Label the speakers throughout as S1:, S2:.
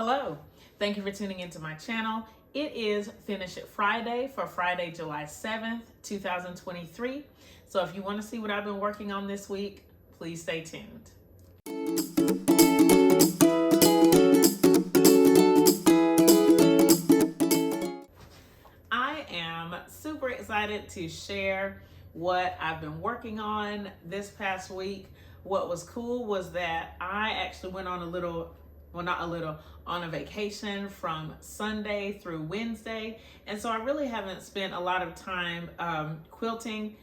S1: Hello, thank you for tuning into my channel. It is Finish It Friday for Friday, July 7th, 2023. So if you want to see what I've been working on this week, please stay tuned. I am super excited to share what I've been working on this past week. What was cool was that I actually went on on a vacation from Sunday through Wednesday. And so I really haven't spent a lot of time quilting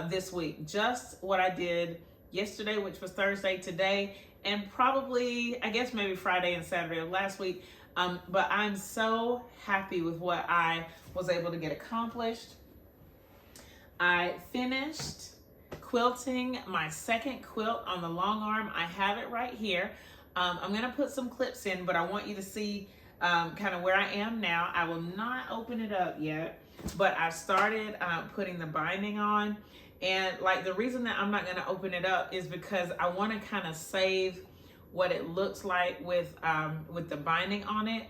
S1: this week. Just what I did yesterday, which was Thursday, today, and probably, I guess maybe Friday and Saturday of last week. But I'm so happy with what I was able to get accomplished. I finished quilting my second quilt on the Longarm. I have it right here. I'm gonna put some clips in, but I want you to see kind of where I am now. I will not open it up yet, but I started putting the binding on. And like the reason that I'm not gonna open it up is because I wanna kind of save what it looks like with the binding on it.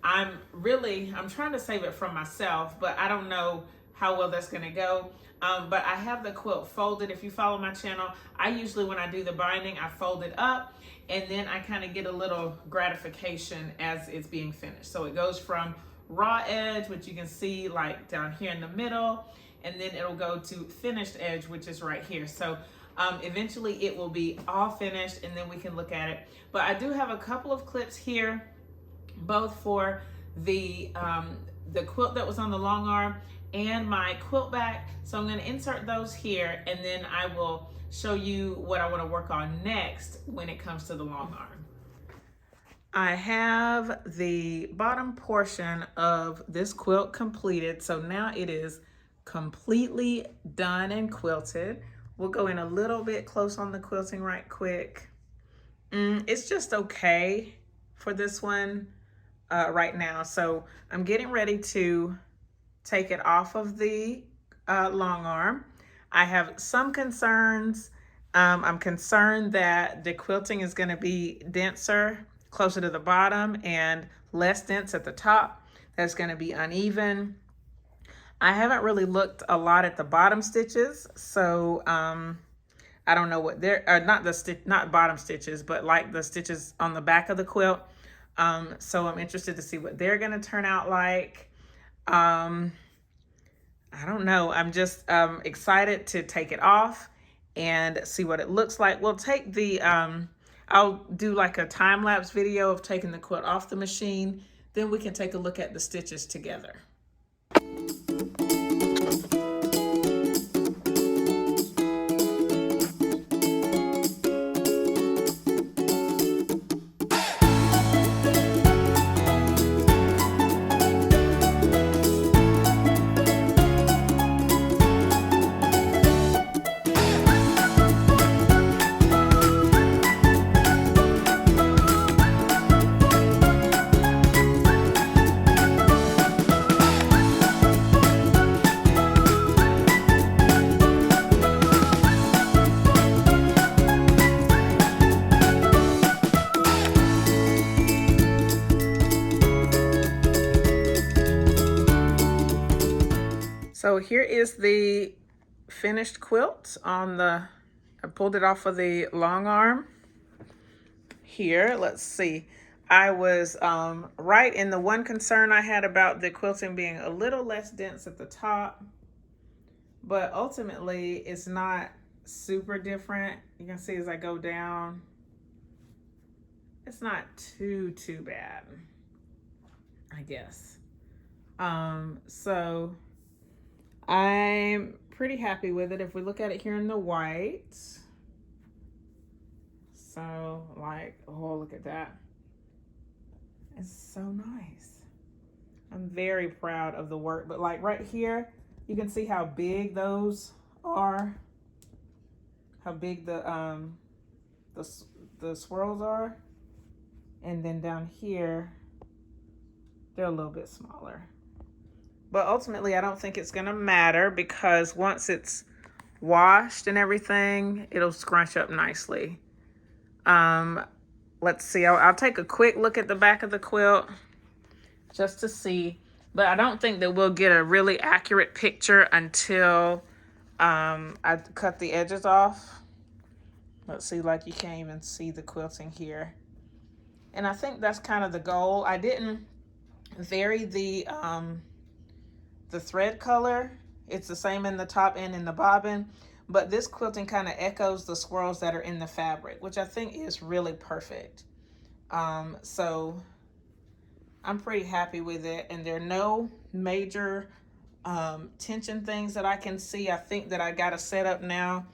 S1: I'm trying to save it from myself, but I don't know how well that's gonna go. But I have the quilt folded. If you follow my channel, I usually, when I do the binding, I fold it up and then I kind of get a little gratification as it's being finished. So it goes from raw edge, which you can see like down here in the middle, and then it'll go to finished edge, which is right here. So eventually it will be all finished and then we can look at it. But I do have a couple of clips here, both for the quilt that was on the Longarm and my quilt back. So I'm going to insert those here and then I will show you what I want to work on next when it comes to the Longarm. I have the bottom portion of this quilt completed. So now it is completely done and quilted. We'll go in a little bit close on the quilting right quick. It's just okay for this one right now. So I'm getting ready to take it off of the Longarm. I have some concerns. I'm concerned that the quilting is going to be denser closer to the bottom and less dense at the top. That's going to be uneven. I haven't really looked a lot at the bottom stitches, so I don't know what they're, not bottom stitches, but like the stitches on the back of the quilt. So I'm interested to see what they're going to turn out like. I don't know. I'm just excited to take it off and see what it looks like. We'll take the, I'll do like a time-lapse video of taking the quilt off the machine. Then we can take a look at the stitches together. So here is the finished quilt on the, I pulled it off of the Longarm. Here, let's see. I was right in the one concern I had about the quilting being a little less dense at the top, but ultimately it's not super different. You can see as I go down, it's not too bad, I guess. So I'm pretty happy with it. If we look at it here in the white, so like, oh, look at that. It's so nice. I'm very proud of the work, but like right here, you can see how big those are, how big the swirls are. And then down here, they're a little bit smaller. But ultimately, I don't think it's gonna matter because once it's washed and everything, it'll scrunch up nicely. What let's see, I'll take a quick look at the back of the quilt just to see, but I don't think that we'll get a really accurate picture until I cut the edges off. Let's see, like you can't even see the quilting here. And I think that's kind of the goal. I didn't vary the thread color. It's the same in the top and in the bobbin, but this quilting kind of echoes the swirls that are in the fabric, which I think is really perfect. So I'm pretty happy with it, and there are no major tension things that I can see. I think that I got a setup now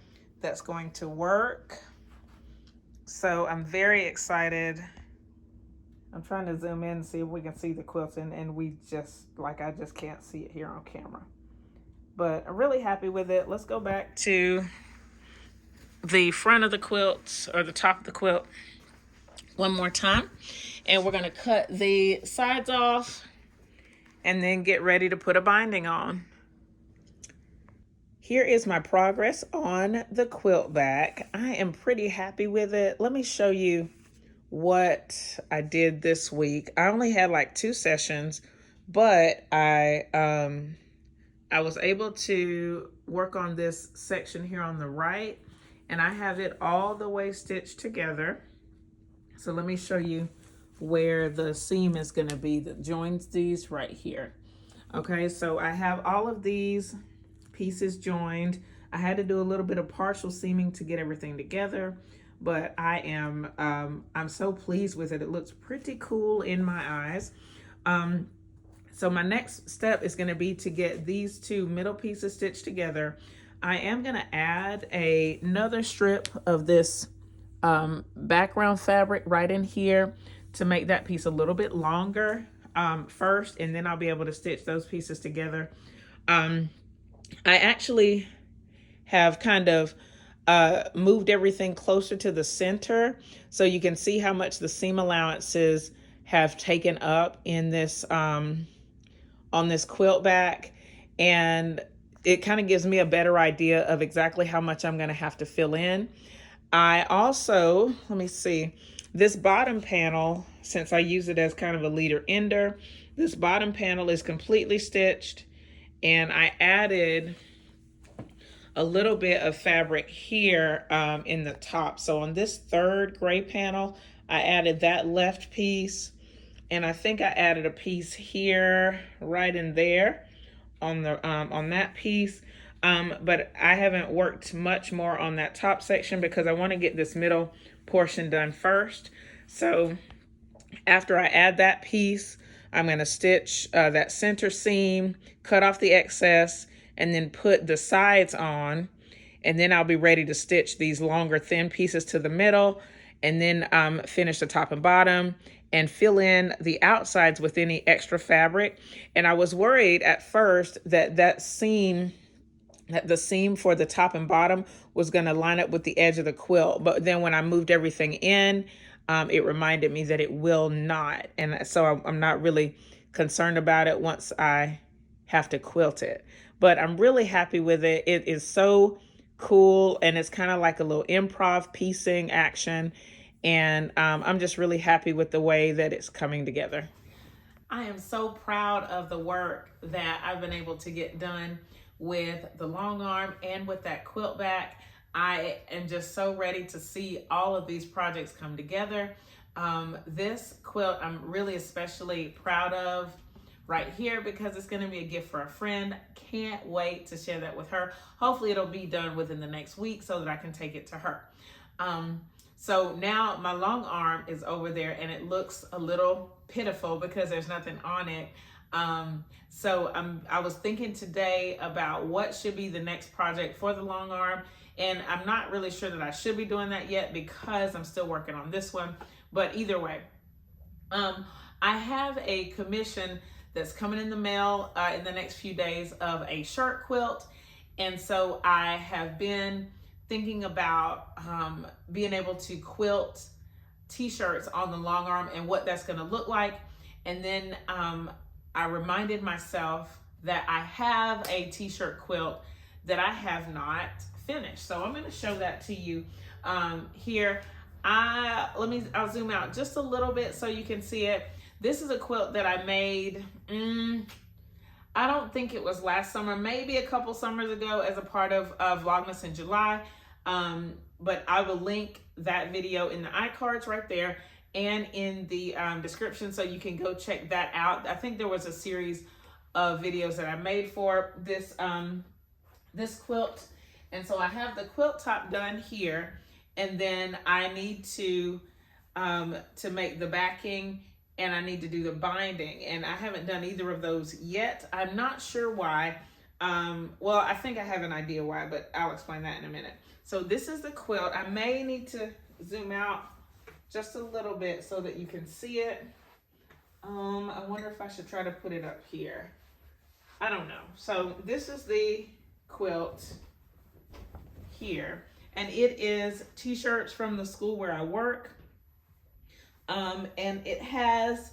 S1: that's going to work. So I'm very excited. I'm trying to zoom in and see if we can see the quilting, and I just can't see it here on camera. But I'm really happy with it. Let's go back to the front of the quilt, or the top of the quilt, one more time. And we're gonna cut the sides off and then get ready to put a binding on. Here is my progress on the quilt back. I am pretty happy with it. Let me show you what I did this week. I only had like 2 sessions, but I was able to work on this section here on the right, and I have it all the way stitched together. So let me show you where the seam is going to be that joins these right here. Okay, so I have all of these pieces joined. I had to do a little bit of partial seaming to get everything together, but I'm so pleased with it. It looks pretty cool in my eyes. So my next step is going to be to get these 2 middle pieces stitched together. I am going to add another strip of this background fabric right in here to make that piece a little bit longer first, and then I'll be able to stitch those pieces together. I actually have kind of moved everything closer to the center, so you can see how much the seam allowances have taken up in this on this quilt back, and it kind of gives me a better idea of exactly how much I'm going to have to fill in. I also, let me see, this bottom panel, since I use it as kind of a leader ender, this bottom panel is completely stitched, and I added a little bit of fabric here in the top. So on this 3rd gray panel, I added that left piece, and I think I added a piece here, right in there on the on that piece. But I haven't worked much more on that top section because I want to get this middle portion done first. So after I add that piece, I'm going to stitch that center seam, cut off the excess, and then put the sides on. And then I'll be ready to stitch these longer thin pieces to the middle, and then finish the top and bottom and fill in the outsides with any extra fabric. And I was worried at first that the seam for the top and bottom was going to line up with the edge of the quilt. But then when I moved everything in, it reminded me that it will not. And so I'm not really concerned about it once I have to quilt it. But I'm really happy with it. It is so cool, and it's kind of like a little improv piecing action. And I'm just really happy with the way that it's coming together. I am so proud of the work that I've been able to get done with the long arm and with that quilt back. I am just so ready to see all of these projects come together. This quilt I'm really especially proud of right here because it's going to be a gift for a friend. Can't wait to share that with her. Hopefully it'll be done within the next week so that I can take it to her. So now my long arm is over there, and it looks a little pitiful because there's nothing on it. I was thinking today about what should be the next project for the long arm, and I'm not really sure that I should be doing that yet because I'm still working on this one. But either way, I have a commission that's coming in the mail in the next few days of a shirt quilt, and so I have been thinking about being able to quilt t-shirts on the long arm and what that's going to look like. And then I reminded myself that I have a t-shirt quilt that I have not finished. So I'm going to show that to you here. I'll zoom out just a little bit so you can see it. This is a quilt that I made, I don't think it was last summer, maybe a couple summers ago as a part of Vlogmas in July. But I will link that video in the iCards right there and in the description so you can go check that out. I think there was a series of videos that I made for this, this quilt. And so I have the quilt top done here, and then I need to make the backing, and I need to do the binding, and I haven't done either of those yet. I'm not sure why. Well, I think I have an idea why, but I'll explain that in a minute. So this is the quilt. I may need to zoom out just a little bit so that you can see it. I wonder if I should try to put it up here. I don't know. So this is the quilt here, and it is t-shirts from the school where I work. And it has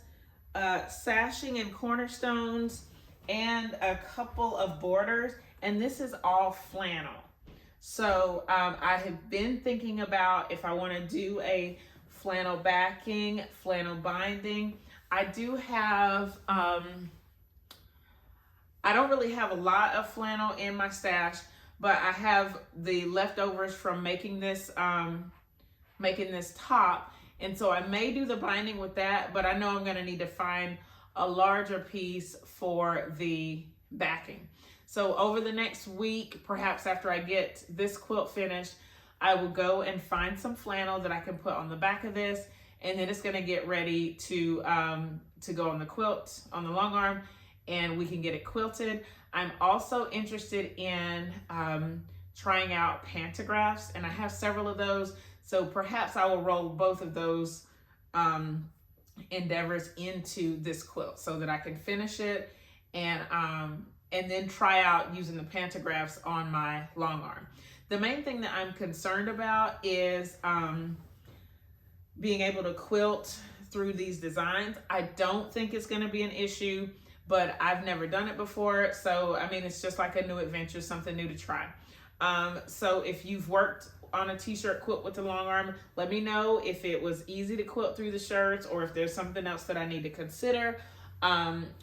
S1: sashing and cornerstones and a couple of borders, and this is all flannel. So I have been thinking about if I want to do a flannel backing, flannel binding. I do have, I don't really have a lot of flannel in my stash, but I have the leftovers from making this top. And so I may do the binding with that, but I know I'm gonna need to find a larger piece for the backing. So over the next week, perhaps after I get this quilt finished, I will go and find some flannel that I can put on the back of this, and then it's gonna get ready to go on the quilt, on the long arm, and we can get it quilted. I'm also interested in trying out pantographs, and I have several of those. So perhaps I will roll both of those endeavors into this quilt so that I can finish it and then try out using the pantographs on my long arm. The main thing that I'm concerned about is being able to quilt through these designs. I don't think it's going to be an issue, but I've never done it before. So, I mean, it's just like a new adventure, something new to try. So if you've worked on a t-shirt quilt with the long arm, let me know if it was easy to quilt through the shirts or if there's something else that I need to consider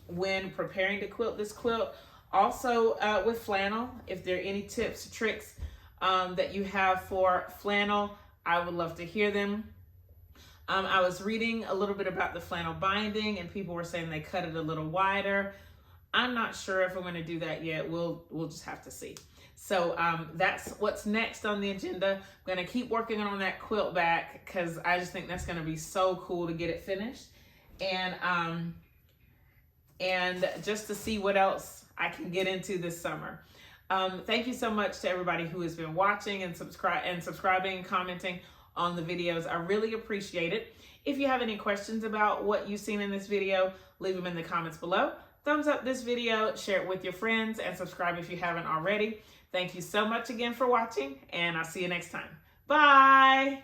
S1: when preparing to quilt this quilt. Also with flannel, if there are any tips, tricks that you have for flannel, I would love to hear them. I was reading a little bit about the flannel binding, and people were saying they cut it a little wider. I'm not sure if I'm going to do that yet. We'll just have to see. So that's what's next on the agenda. I'm going to keep working on that quilt back because I just think that's going to be so cool to get it finished, and just to see what else I can get into this summer. Thank you so much to everybody who has been watching and subscribing and commenting on the videos. I really appreciate it. If you have any questions about what you've seen in this video, leave them in the comments below. Thumbs up this video, share it with your friends, and subscribe if you haven't already. Thank you so much again for watching, and I'll see you next time. Bye!